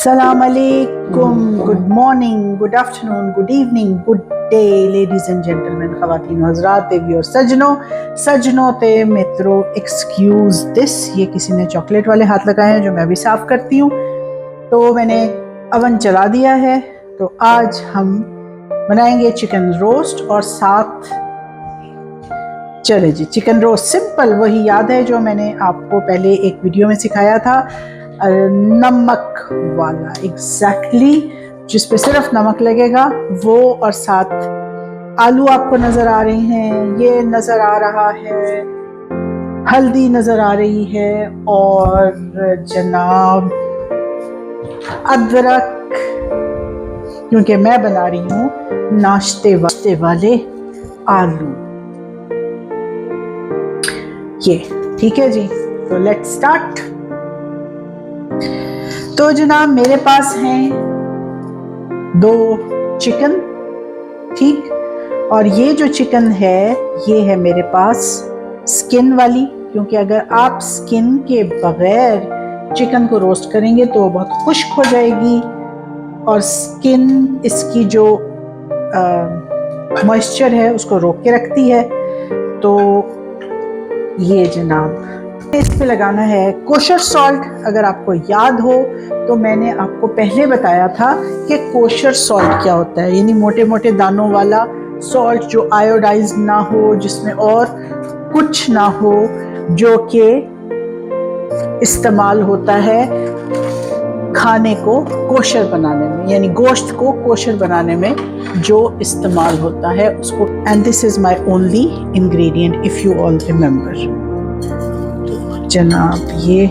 अस्सलाम वालेकुम, good morning, good afternoon, good evening, good day ladies and gentleman, ख़वातीन हज़रात, देवी और सजनों ते मित्रों, एक्सक्यूज़ दिस, ये किसी ने चॉकलेट वाले हाथ लगाए हैं जो मैं भी साफ़ करती हूँ। तो मैंने अवन चला दिया है। तो आज हम बनाएंगे चिकन रोस्ट और साथ चले जी चिकन रोस्ट सिंपल वही याद है जो मैंने आपको पहले एक वीडियो में सिखाया था, नमक वाला, एग्जैक्टली जिस पे सिर्फ नमक लगेगा वो, और साथ आलू आपको नजर आ रहे हैं, ये नजर आ रहा है, हल्दी नजर आ रही है, और जनाब अदरक, क्योंकि मैं बना रही हूँ नाश्ते वाले आलू। ये ठीक है जी, तो लेट्स स्टार्ट। तो जनाब मेरे पास हैं 2 चिकन, ठीक, और ये जो चिकन है ये है मेरे पास स्किन वाली, क्योंकि अगर आप स्किन के बगैर चिकन को रोस्ट करेंगे तो बहुत खुश्क हो जाएगी, और स्किन इसकी जो मॉइस्चर है उसको रोक के रखती है। तो ये जनाब इस पे लगाना है कोशर सॉल्ट। अगर आपको याद हो तो मैंने आपको पहले बताया था कि कोशर सॉल्ट क्या होता है, यानी मोटे मोटे दानों वाला सॉल्ट जो आयोडाइज ना हो, जिसमें और कुछ ना हो, जो कि इस्तेमाल होता है खाने को कोशर बनाने में, यानी गोश्त को कोशर बनाने में जो इस्तेमाल होता है उसको। And this is my only ingredient if you all remember. जनाब ये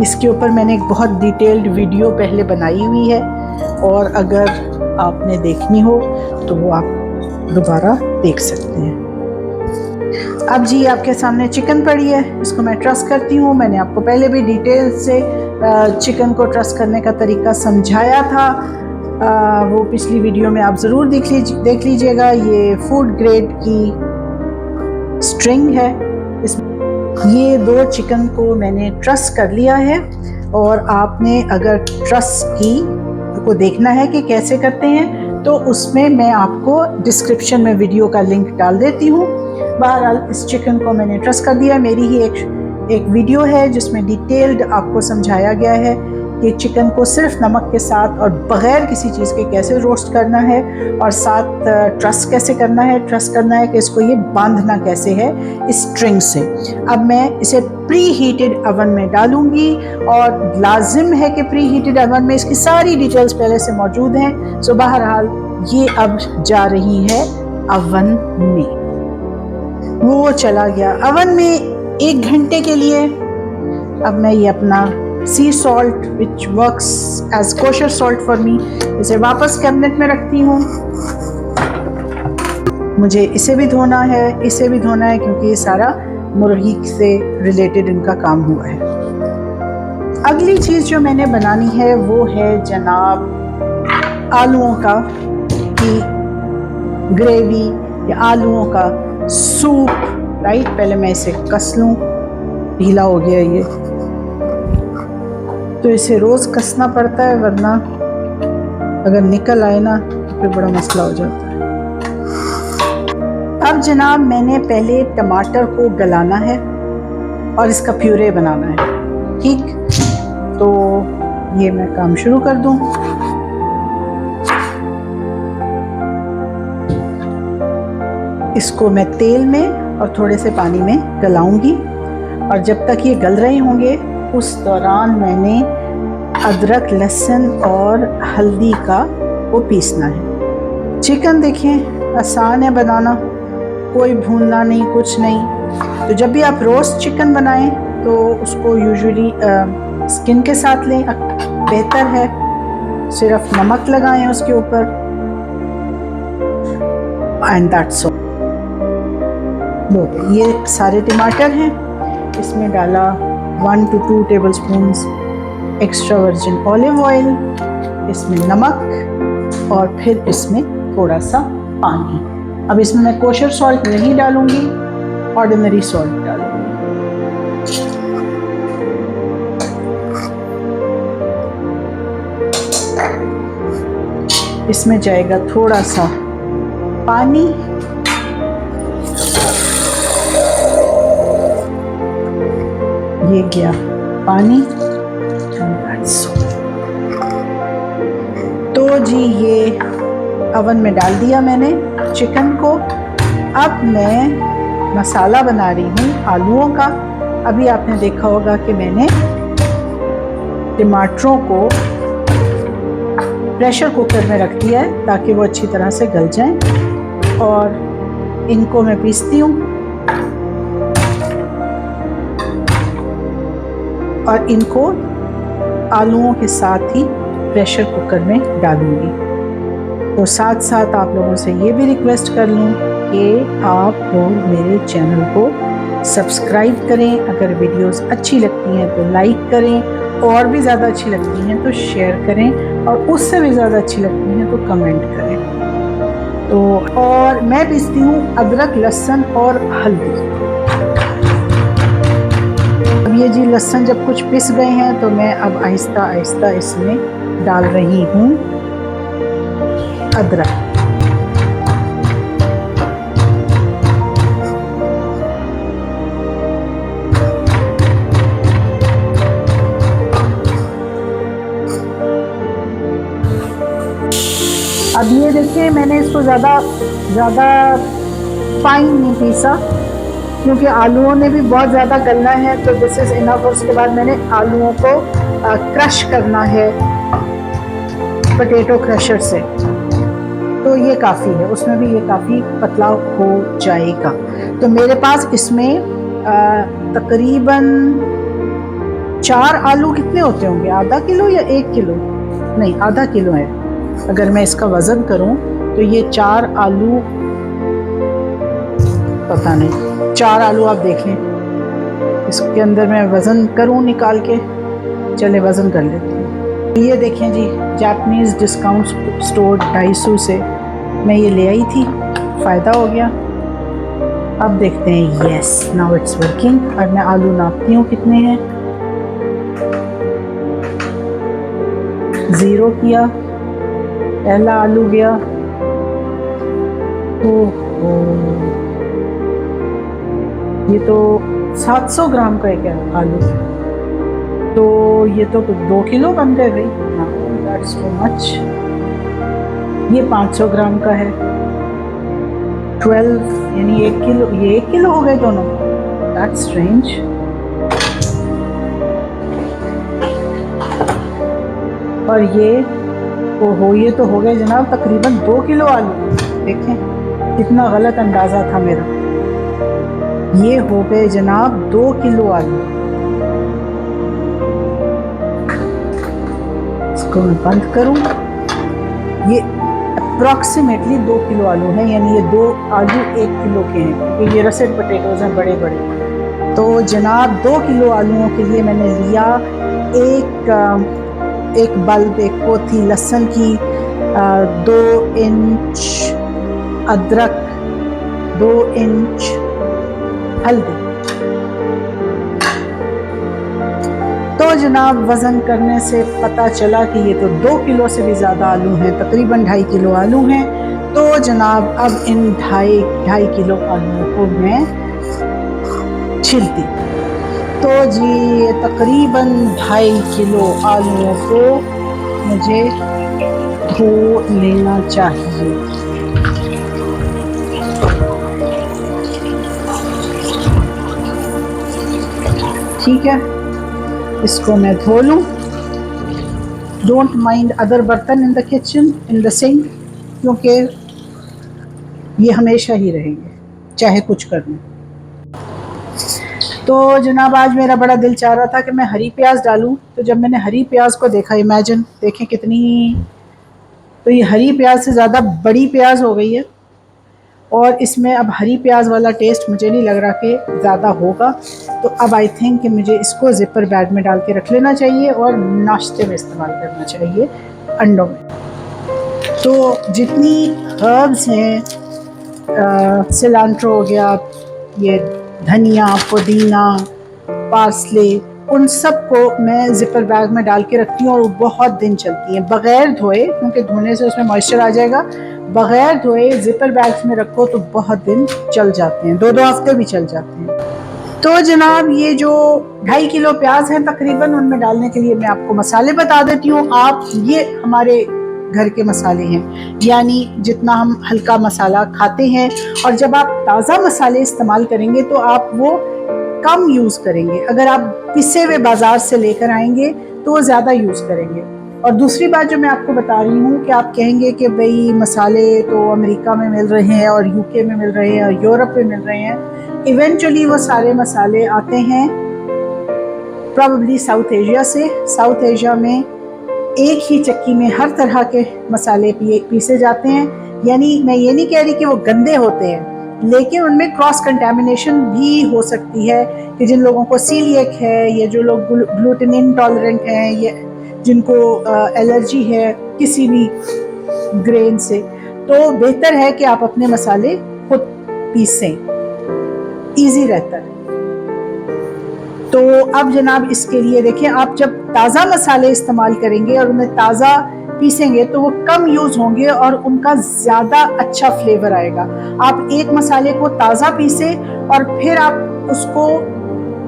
इसके ऊपर मैंने एक बहुत डिटेल्ड वीडियो पहले बनाई हुई है, और अगर आपने देखनी हो तो वो आप दोबारा देख सकते हैं। अब जी आपके सामने चिकन पड़ी है, इसको मैं ट्रस्ट करती हूँ। मैंने आपको पहले भी डिटेल से चिकन को ट्रस्ट करने का तरीका समझाया था, वो पिछली वीडियो में आप ज़रूर देख लीजिएगा। ये फूड ग्रेड की स्ट्रिंग है। ये 2 चिकन को मैंने ट्रस्ट कर लिया है, और आपने अगर ट्रस्ट की को देखना है कि कैसे करते हैं तो उसमें मैं आपको डिस्क्रिप्शन में वीडियो का लिंक डाल देती हूँ। बहरहाल इस चिकन को मैंने ट्रस्ट कर दिया। मेरी ही एक वीडियो है जिसमें डिटेल्ड आपको समझाया गया है कि चिकन को सिर्फ नमक के साथ और बग़ैर किसी चीज़ के कैसे रोस्ट करना है, और साथ ट्रस्ट कैसे करना है। ट्रस्ट करना है कि इसको ये बांधना कैसे है इस स्ट्रिंग से। अब मैं इसे प्री हीटेड अवन में डालूंगी, और लाजिम है कि प्री हीटेड अवन में, इसकी सारी डिटेल्स पहले से मौजूद हैं। सो बहरहाल ये अब जा रही है अवन में। वो चला गया अवन में 1 घंटे के लिए। अब मैं ये अपना sea salt which works as kosher salt for me, इसे वापस कैबिनेट में रखती हूँ। मुझे इसे भी धोना है, इसे भी धोना है, क्योंकि ये सारा मुर्गी से रिलेटेड इनका काम हुआ है। अगली चीज़ जो मैंने बनानी है वो है जनाब आलूओं का की ग्रेवी या आलूओं का सूप, राइट। पहले मैं इसे कस लूँ, ढीला हो गया ये, तो इसे रोज़ कसना पड़ता है, वरना अगर निकल आए ना तो फिर बड़ा मसला हो जाता है। अब जनाब मैंने पहले टमाटर को गलाना है और इसका प्यूरे बनाना है, ठीक। तो ये मैं काम शुरू कर दूं। इसको मैं तेल में और थोड़े से पानी में गलाऊंगी, और जब तक ये गल रहे होंगे उस दौरान मैंने अदरक, लहसुन और हल्दी का वो पीसना है। चिकन देखें आसान है बनाना, कोई भूनना नहीं, कुछ नहीं। तो जब भी आप रोस्ट चिकन बनाएं तो उसको यूजुअली स्किन के साथ लें, बेहतर है। सिर्फ नमक लगाएं उसके ऊपर, एंड दैट्स ऑल। ये सारे टमाटर हैं, इसमें डाला 1 to 2 tablespoons extra virgin olive oil, इसमें नमक और फिर इसमें थोड़ा सा पानी। अब इसमें मैं कोशर सॉल्ट नहीं डालूंगी, ऑर्डिनरी सॉल्ट डालूंगी। इसमें जाएगा थोड़ा सा पानी, ये गया पानी। तो जी ये अवन में डाल दिया मैंने चिकन को। अब मैं मसाला बना रही हूँ आलूओं का। अभी आपने देखा होगा कि मैंने टमाटरों को प्रेशर कुकर में रख दिया है ताकि वो अच्छी तरह से गल जाएं, और इनको मैं पीसती हूँ और इनको आलूओं के साथ ही प्रेशर कुकर में डालूंगी। तो साथ साथ आप लोगों से ये भी रिक्वेस्ट कर लूँ कि आप लोग मेरे चैनल को सब्सक्राइब करें। अगर वीडियोस अच्छी लगती हैं तो लाइक करें, और भी ज़्यादा अच्छी लगती हैं तो शेयर करें, और उससे भी ज़्यादा अच्छी लगती हैं तो कमेंट करें। तो और मैं पीसती हूँ अदरक, लहसुन और हल्दी। अब ये जी लहसुन जब कुछ पिस गए हैं तो मैं अब आहिस्ता आहिस्ता इसमें डाल रही हूँ अदरक। अब ये देखिए मैंने इसको ज़्यादा फाइन नहीं पीसा, क्योंकि आलूओं ने भी बहुत ज़्यादा गलना है, तो दिस इज़ इनफ। उसके बाद मैंने आलूओं को क्रश करना है पोटैटो क्रशर से, तो ये काफ़ी है, उसमें भी ये काफ़ी पतला हो जाएगा। तो मेरे पास इसमें तकरीबन 4 आलू कितने होते होंगे, आधा किलो या 1 किलो? नहीं, आधा किलो है। अगर मैं इसका वज़न करूं तो ये 4 आलू, पता नहीं, 4 आलू आप देख लें। इसके अंदर मैं वज़न करूं निकाल के, चले वज़न कर लेते हैं। ये देखें जी, जापानीज़ डिस्काउंट स्टोर 250 से मैं ये ले आई थी, फ़ायदा हो गया। अब देखते हैं, यस नाउ इट्स वर्किंग। अब मैं आलू नापती हूँ कितने हैं। 0 किया, पहला आलू गया। ओहो, ये तो 700 ग्राम का एक आलू है, तो ये तो 2 किलो बन गए भाई। That's too much. ये 500 ग्राम का है, 12 यानी 1 किलो। ये 1 किलो हो गए दोनों। That's strange. और ये तो हो गए जनाब तकरीबन 2 किलो आलू। देखें कितना गलत अंदाज़ा था मेरा। ये हो गए जनाब 2 किलो आलू। इसको मैं बंद करूं। ये अप्रॉक्सीमेटली 2 किलो आलू हैं, यानी ये 2 आलू 1 किलो के हैं, क्योंकि ये रसेट पोटैटोज़ हैं बड़े बड़े। तो जनाब 2 किलो आलूओं के लिए मैंने लिया एक बल्ब, एक पोथी लहसुन की, 2 इंच अदरक, 2 इंच हल्दी। तो जनाब वज़न करने से पता चला कि ये तो 2 किलो से भी ज़्यादा आलू हैं, तकरीबन 2.5 किलो आलू हैं। तो जनाब अब इन 2.5 किलो आलूओं को मैं छिलती। तो जी ये तकरीबन 2.5 किलो आलूओं को मुझे धो लेना चाहिए। ठीक है, इसको मैं धो लूँ। डोंट माइंड अदर बर्तन in the kitchen, in the sink, क्योंकि ये हमेशा ही रहेंगे चाहे कुछ कर लूँ। तो जनाब आज मेरा बड़ा दिल चाह रहा था कि मैं हरी प्याज डालूं, तो जब मैंने हरी प्याज को देखा, इमेजिन देखें कितनी, तो ये हरी प्याज से ज़्यादा बड़ी प्याज हो गई है। और इसमें अब हरी प्याज वाला टेस्ट मुझे नहीं लग रहा कि ज़्यादा होगा, तो अब आई थिंक कि मुझे इसको ज़िपर बैग में डाल के रख लेना चाहिए और नाश्ते में इस्तेमाल करना चाहिए अंडों में। तो जितनी हर्ब्स हैं, सिलांट्रो हो गया, ये धनिया, पुदीना, पार्सले, उन सब को मैं ज़िपर बैग में डाल के रखती हूँ और वो बहुत दिन चलती हैं बग़ैर धोए, क्योंकि धोने से उसमें मॉइस्चर आ जाएगा। बग़ैर धोए ज़िपर बैग्स में रखो तो बहुत दिन चल जाते हैं, 2-2 हफ्ते भी चल जाते हैं। तो जनाब ये जो 2.5 किलो प्याज हैं तकरीबन, उनमें डालने के लिए मैं आपको मसाले बता देती हूँ। आप ये हमारे घर के मसाले हैं, यानी जितना हम हल्का मसाला खाते हैं, और जब आप ताज़ा मसाले इस्तेमाल करेंगे तो आप वो कम यूज़ करेंगे। अगर आप पिसे हुए बाज़ार से लेकर आएंगे तो वो ज़्यादा यूज़ करेंगे। और दूसरी बात जो मैं आपको बता रही हूँ कि आप कहेंगे कि भाई मसाले तो अमेरिका में मिल रहे हैं और यूके में मिल रहे हैं और यूरोप में मिल रहे हैं। इवेंचुअली वो सारे मसाले आते हैं प्रॉबली साउथ एशिया से। साउथ एशिया में एक ही चक्की में हर तरह के मसाले पीसे जाते हैं। यानी मैं ये नहीं कह रही कि वो गंदे होते हैं, लेकिन उनमें क्रॉस कंटेमिनेशन भी हो सकती है कि जिन लोगों को सीलिएक है, या जो लोग ग्लूटेन इंटॉलरेंट हैं, या जिनको एलर्जी है किसी भी ग्रेन से, तो बेहतर है कि आप अपने मसाले खुद पीसें, इजी रहता है। तो अब जनाब इसके लिए देखिए, आप जब ताज़ा मसाले इस्तेमाल करेंगे और उन्हें ताज़ा पीसेंगे तो वो कम यूज़ होंगे और उनका ज़्यादा अच्छा फ्लेवर आएगा। आप एक मसाले को ताज़ा पीसे और फिर आप उसको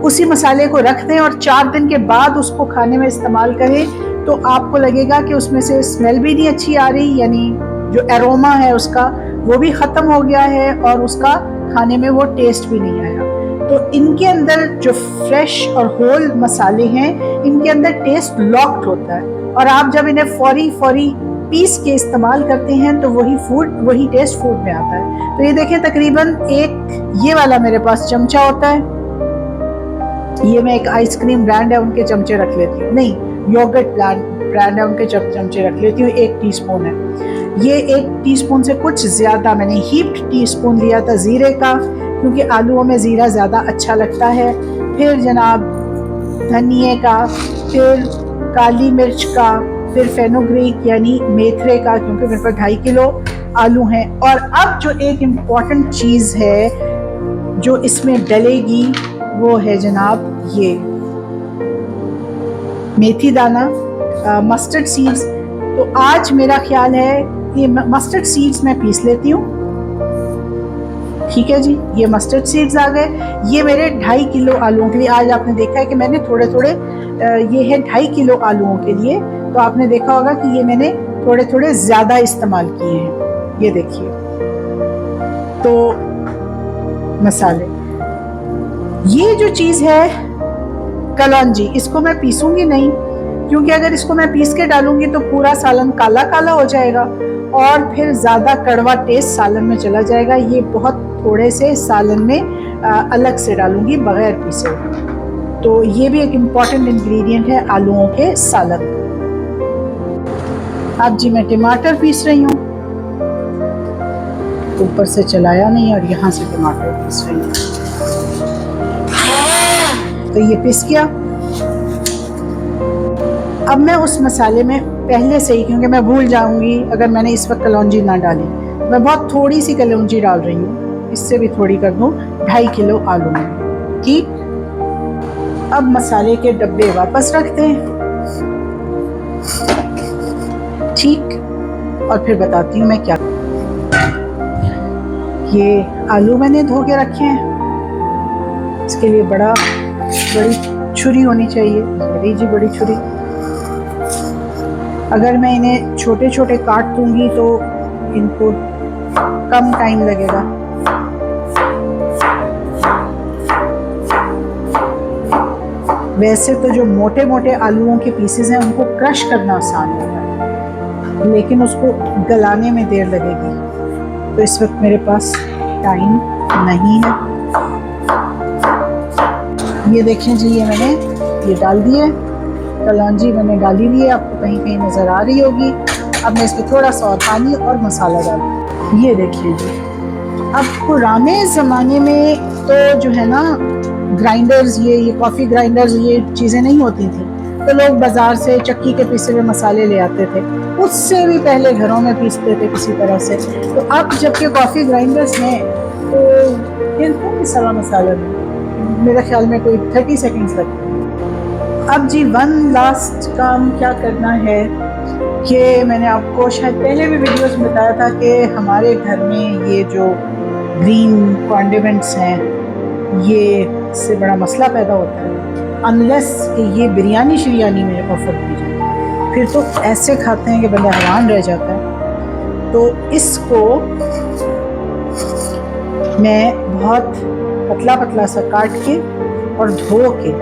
उसी मसाले को रख दें और 4 दिन के बाद उसको खाने में इस्तेमाल करें, तो आपको लगेगा कि उसमें से स्मेल भी नहीं अच्छी आ रही, यानी जो एरोमा है उसका वो भी ख़त्म हो गया है और उसका खाने में वो टेस्ट भी नहीं आया। तो इनके अंदर जो फ्रेश और होल मसाले हैं, इनके अंदर टेस्ट लॉक्ड होता है, और आप जब इन्हें फौरी पीस के इस्तेमाल करते हैं तो वही टेस्ट फूड में आता है। तो ये देखें, तकरीबन एक ये वाला मेरे पास चमचा होता है, ये मैं एक आइसक्रीम ब्रांड है उनके चमचे रख लेती हूँ, नहीं योगर्ट ब्रांड है उनके चमचे रख लेती हूँ। 1 टीस्पून है, ये 1 टीस्पून से कुछ ज़्यादा मैंने हीप्ड टीस्पून लिया था ज़ीरे का, क्योंकि आलूओं में ज़ीरा ज़्यादा अच्छा लगता है। फिर जनाब धनिए का, फिर काली मिर्च का, फिर फेनुग्रीक यानी मेथरे का, क्योंकि मेरे पास 2.5 किलो आलू हैं। और अब जो एक इम्पॉर्टेंट चीज़ है जो इसमें डलेगी वो है जनाब ये मेथी दाना, मस्टर्ड सीड्स। तो आज मेरा ख्याल है ये मस्टर्ड सीड्स मैं पीस लेती हूँ। ठीक है जी, ये मस्टर्ड सीड्स आ गए। ये मेरे 2.5 किलो आलूओं के लिए, आज आपने देखा है कि मैंने थोड़े ये है 2.5 किलो आलूओं के लिए, तो आपने देखा होगा कि ये मैंने थोड़े ज़्यादा इस्तेमाल किए हैं। ये देखिए, तो मसाले, ये जो चीज़ है कलौंजी, इसको मैं पीसूंगी नहीं, क्योंकि अगर इसको मैं पीस के डालूंगी तो पूरा सालन काला काला हो जाएगा और फिर ज़्यादा कड़वा टेस्ट सालन में चला जाएगा। ये बहुत थोड़े से सालन में अलग से डालूंगी बगैर पीसे। तो ये भी एक इम्पॉर्टेंट इंग्रेडिएंट है आलूओं के सालन। अब जी मैं टमाटर पीस रही हूँ, ऊपर से चलाया नहीं और यहाँ से टमाटर पीस रही हूँ। तो ये पिस गया। अब मैं उस मसाले में पहले से ही, क्योंकि मैं भूल जाऊंगी अगर मैंने इस वक्त कलौंजी ना डाली, मैं बहुत थोड़ी सी कलौंजी डाल रही हूँ, इससे भी थोड़ी कर दूँ 2.5 किलो आलू में। ठीक, अब मसाले के डब्बे वापस रखते हैं। ठीक, और फिर बताती हूँ मैं क्या। ये आलू मैंने धो के रखे हैं, इसके लिए बड़ी छुरी होनी चाहिए, बड़ी जी बड़ी छुरी। अगर मैं इन्हें छोटे छोटे काट दूंगी तो इनको कम टाइम लगेगा। वैसे तो जो मोटे मोटे आलूओं के पीसेस हैं उनको क्रश करना आसान होता है, लेकिन उसको गलाने में देर लगेगी, तो इस वक्त मेरे पास टाइम नहीं है। ये देखें जी, ये मैंने ये डाल दिए, कलौंजी मैंने डाली हुई है, आपको कहीं कहीं नज़र आ रही होगी। अब मैं इसमें थोड़ा सा और पानी और मसाला डालूँ। ये देखिए जी, अब पुराने ज़माने में तो जो है ना ग्राइंडर्स, ये कॉफ़ी ग्राइंडर्स, ये चीज़ें नहीं होती थी, तो लोग बाज़ार से चक्की के पिसे हुए मसाले ले आते थे। उससे भी पहले घरों में पीसते थे किसी तरह से। तो अब जबकि कॉफ़ी ग्राइंडर्स हैं तो फिर क्यों मसाला मसाला में मेरे ख्याल में कोई 30 सेकेंड्स लगते हैं। अब जी वन लास्ट काम क्या करना है कि मैंने आपको शायद पहले भी वीडियोस में बताया था कि हमारे घर में ये जो ग्रीन कॉन्डिमेंट्स हैं, ये इससे बड़ा मसला पैदा होता है अनलेस कि ये बिरयानी शिरयानी में ऑफ़र की जाए, फिर तो ऐसे खाते हैं कि बंदा हैरान रह जाता है। तो इसको मैं बहुत पतला पतला सा काट के और धो के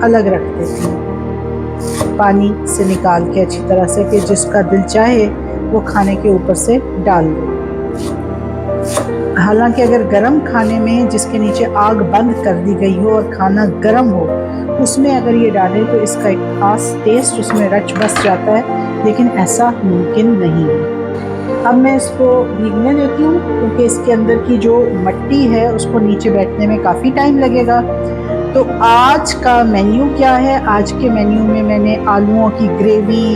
अलग रख देती हूँ, पानी से निकाल के अच्छी तरह से, कि जिसका दिल चाहे वो खाने के ऊपर से डाल दो। हालांकि अगर गरम खाने में जिसके नीचे आग बंद कर दी गई हो और खाना गरम हो, उसमें अगर ये डालें तो इसका एक खास टेस्ट उसमें रच बस जाता है, लेकिन ऐसा मुमकिन नहीं है। अब मैं इसको भीगने देती हूँ क्योंकि इसके अंदर की जो मिट्टी है उसको नीचे बैठने में काफ़ी टाइम लगेगा। तो आज का मेन्यू क्या है? आज के मेन्यू में मैंने आलूओं की ग्रेवी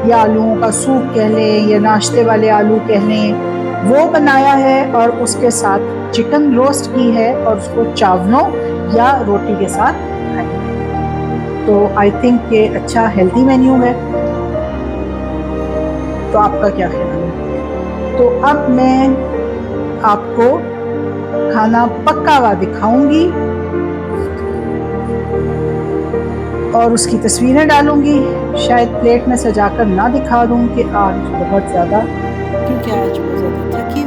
या आलूओं का सूप कह लें या नाश्ते वाले आलू कह लें, वो बनाया है और उसके साथ चिकन रोस्ट की है और उसको चावलों या रोटी के साथ खाएंगे। तो आई थिंक ये अच्छा हेल्दी मेन्यू है। तो आपका क्या ख्याल है? तो अब मैं आपको खाना पका हुआ दिखाऊंगी और उसकी तस्वीरें डालूंगी। शायद प्लेट में सजाकर ना दिखा दूं कि आज बहुत ज़्यादा, क्योंकि आज बहुत ज़्यादा थकी